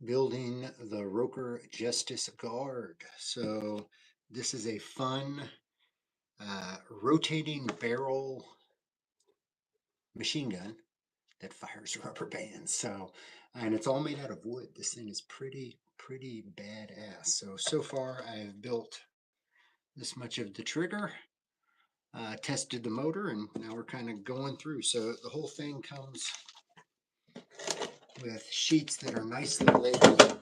Building the ROKR Justice Guard. So this is a fun rotating barrel machine gun that fires rubber bands. And it's all made out of wood. This thing is pretty badass. So far I've built this much of the trigger, tested the motor, and now we're kind of going through. So the whole thing comes with sheets that are nicely labeled.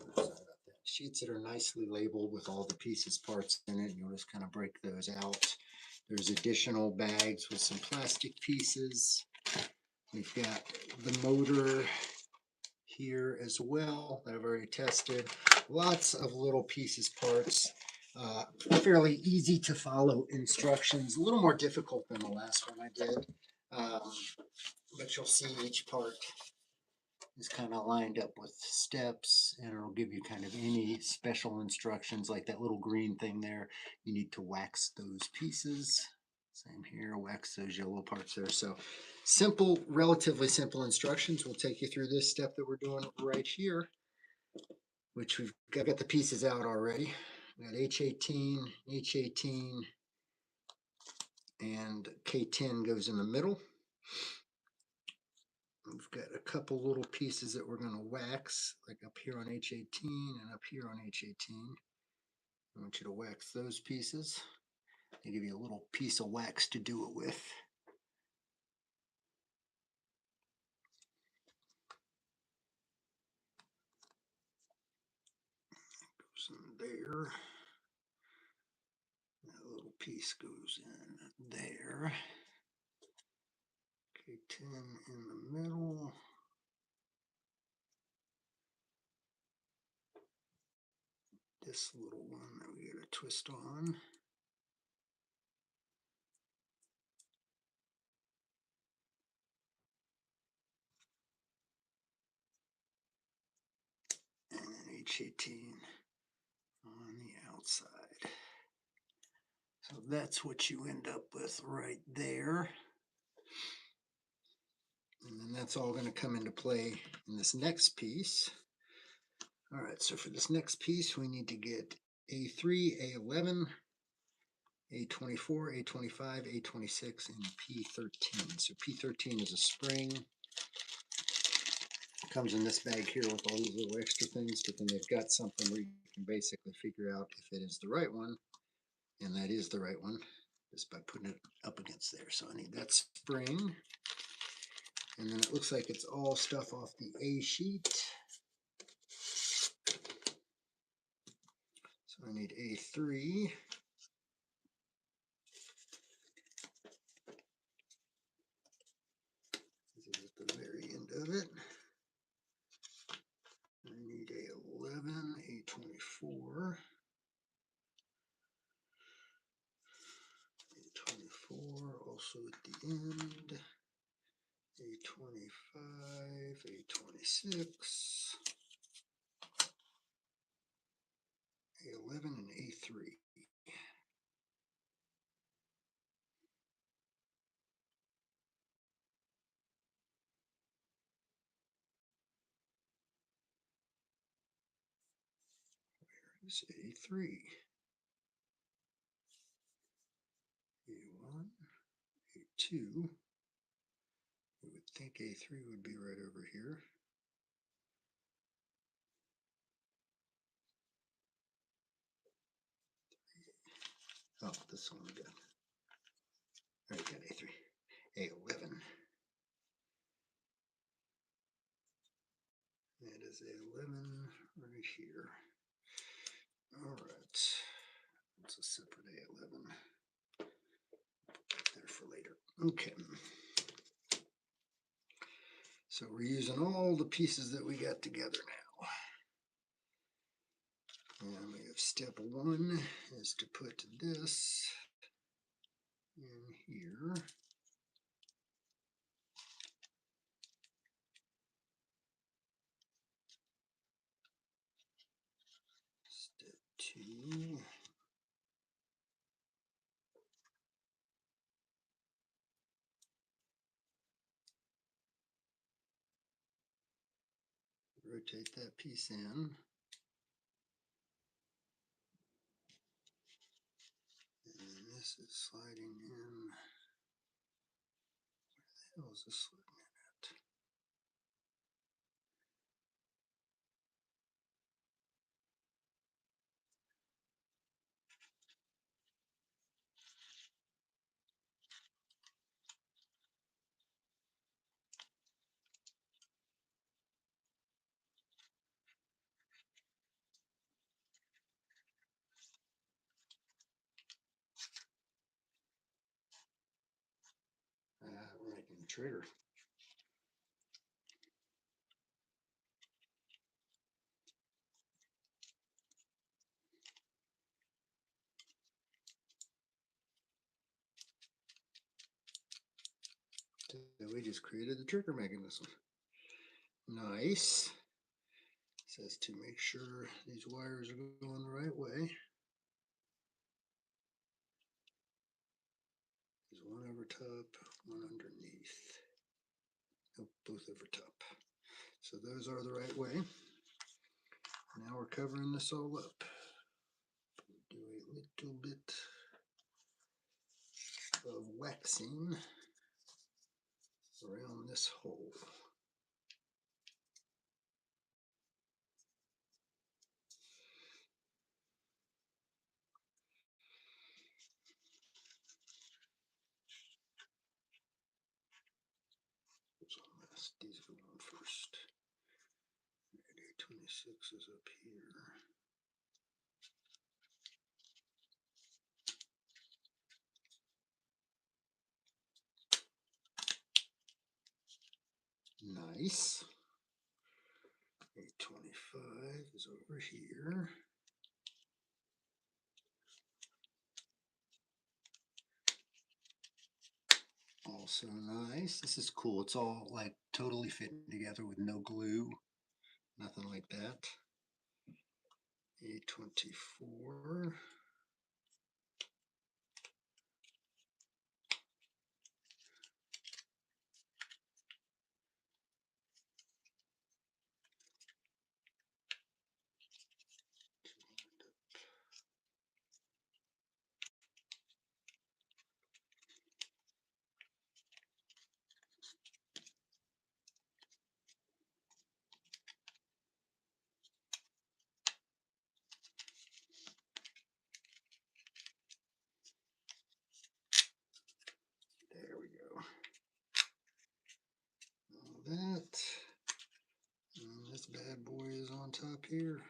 Sheets that are nicely labeled with all the pieces, parts in it. You'll just kind of break those out. There's additional bags with some plastic pieces. We've got the motor here as well that I've already tested. Lots of little pieces, parts. Fairly easy to follow instructions. A little more difficult than the last one I did. But you'll see each part is kind of lined up with steps, and it'll give you kind of any special instructions, like that little green thing there. You need to wax those pieces. Same here, wax those yellow parts there. So simple, relatively simple instructions. We'll take you through this step that we're doing right here, which we've got the pieces out already. We got H18, H18, and K10 goes in the middle. We've got a couple little pieces that we're going to wax, like up here on H18 and up here on H18. I want you to wax those pieces. They give you a little piece of wax to do it with. Goes in there. That little piece goes in there. K10 in the middle. This little one that we got to twist on. And then H18 on the outside. So that's what you end up with right there. And then that's all going to come into play in this next piece. All right, so for this next piece, we need to get A3, A11, A24, A25, A26, and P13. So P13 is a spring. It comes in this bag here with all these little extra things, but then they've got something where you can basically figure out if it is the right one, and that is the right one, just by putting it up against there. So I need that spring. And then it looks like it's all stuff off the A sheet. So I need A3. This is at the very end of it. I need A11, A24. A24 also at the end. A25, A26. A11 and A3. Where is A3? A1, A2. You would think A3 would be right over here. Oh, this one we got. I got A3. A11. That is A11 right here. All right. It's a separate A11. There for later. Okay. So we're using all the pieces that we got together now. And we have step one is to put this in here. Step two. rotate that piece in. And this is sliding in. Where the hell is this sliding in at? We're making the trigger. So we just created the trigger mechanism. Nice. It says to make sure these wires are going the right way. There's one over top, one underneath. Nope, both over top. So those are the right way. Now we're covering this all up. Do a little bit of waxing around this hole. These go on first. 26 is up here. Nice. 825 is over here. Also nice. This is cool. It's all like totally fitting together with no glue. Nothing like that. 824. There we go. All that. And this bad boy is on top here.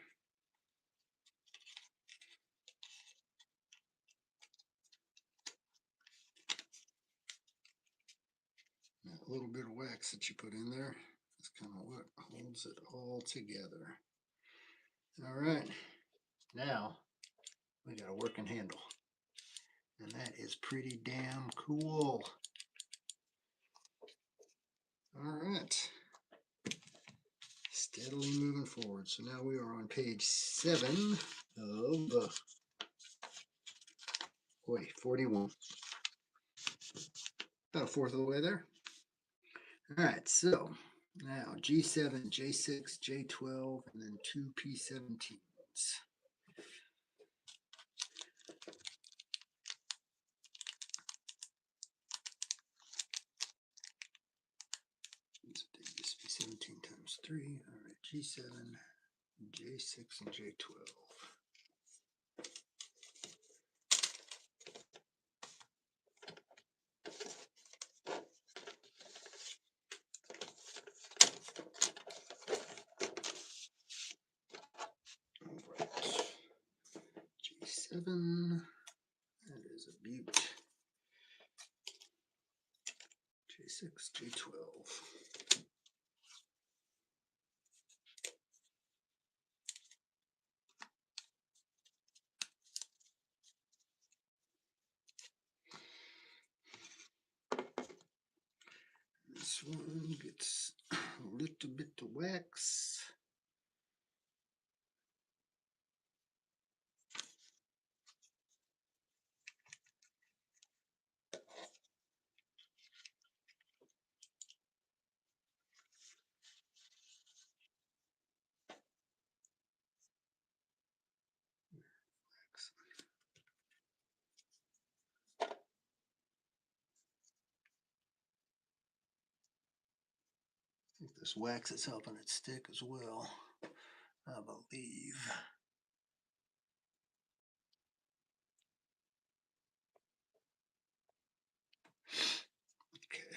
That little bit of wax that you put in there is kind of what holds it all together. All right, now we got a working handle, and that is pretty damn cool. All right, steadily moving forward. So now we are on page 7 of 41. About a fourth of the way there. All right, so now G7, J6, J12, and then 2 P17s. Let's take this P17 times 3. All right, G7, J6, and J12. G7, that is a beaut. J6, J12. This one gets a little bit of wax. This wax is helping it stick as well, I believe. Okay.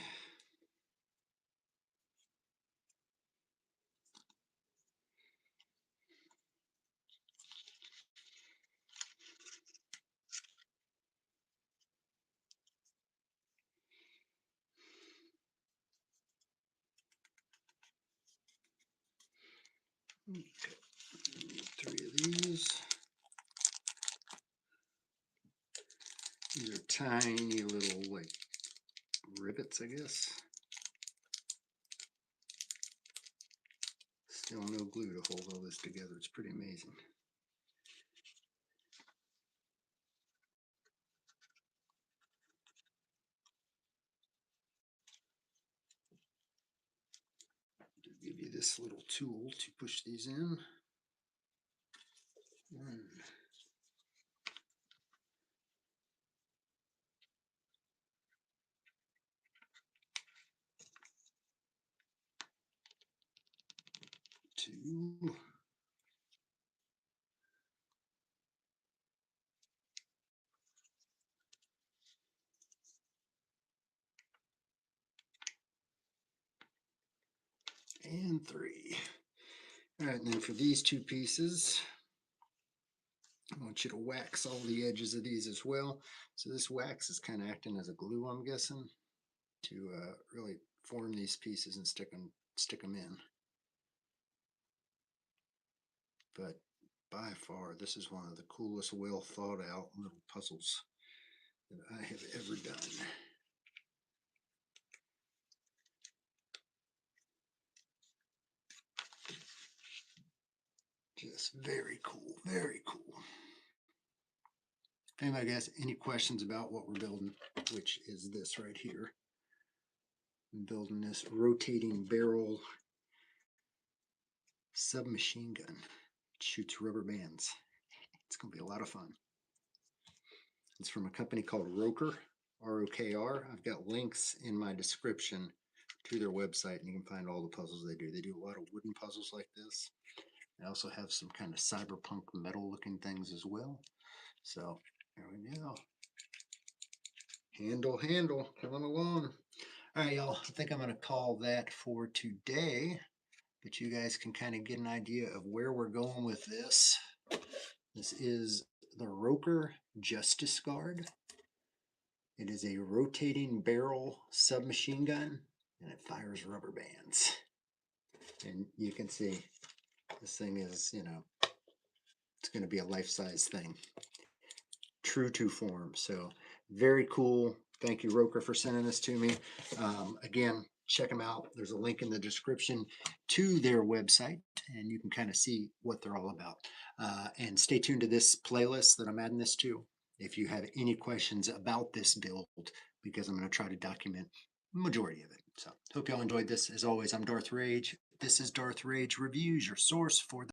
Okay. Three of these. These are tiny little like rivets, I guess. Still no glue to hold all this together. It's pretty amazing. To give you this little tool to push these in. 1, 2, and 3. All right, and then for these 2 pieces, I want you to wax all the edges of these as well. So this wax is kind of acting as a glue, I'm guessing, to really form these pieces and stick them in. But by far, this is one of the coolest, well thought out little puzzles that I have ever done. Just very cool, very cool. If anybody has any questions about what we're building, which is this right here, I'm building this rotating barrel submachine gun. It shoots rubber bands. It's going to be a lot of fun. It's from a company called ROKR, R-O-K-R. I've got links in my description to their website, and you can find all the puzzles they do. They do a lot of wooden puzzles like this. They also have some kind of cyberpunk metal looking things as well. So there we go. Handle, coming along. All right, y'all, I think I'm going to call that for today, but you guys can kind of get an idea of where we're going with this. This is the ROKR Justice Guard. It is a rotating barrel submachine gun, and it fires rubber bands. And you can see this thing is, it's going to be a life-size thing. True to form. So very cool. Thank you, ROKR, for sending this to me. Again, check them out. There's a link in the description to their website, and you can kind of see what they're all about. And stay tuned to this playlist that I'm adding this to if you have any questions about this build, because I'm going to try to document the majority of it. So hope y'all enjoyed this. As always, I'm Darth Rage. This is Darth Rage Reviews, your source for the